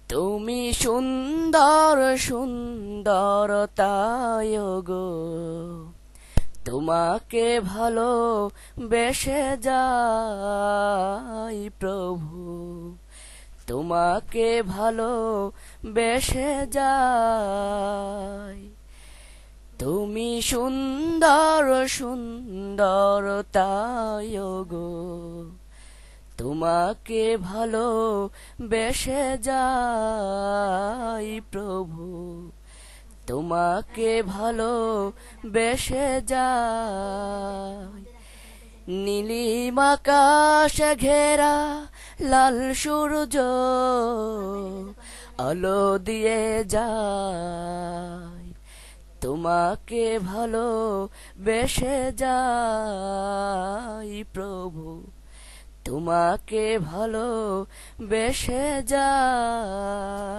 তুমি সুন্দর সুন্দর তাই গো, তোমাকে ভালো বেসে যাই প্রভু, তোমাকে ভালো বেসে যাই। তুমি সুন্দর সুন্দর তাই গো, তোমাকে ভালো বেসে যাই প্রভু, তোমাকে ভালো বেসে যাই। নীলিম আকাশ ঘেরা লাল সূর্য আলো দিয়ে যায়, তোমাকে ভালো বেসে যাই প্রভু, তোমাকে ভালো বেসে যাই।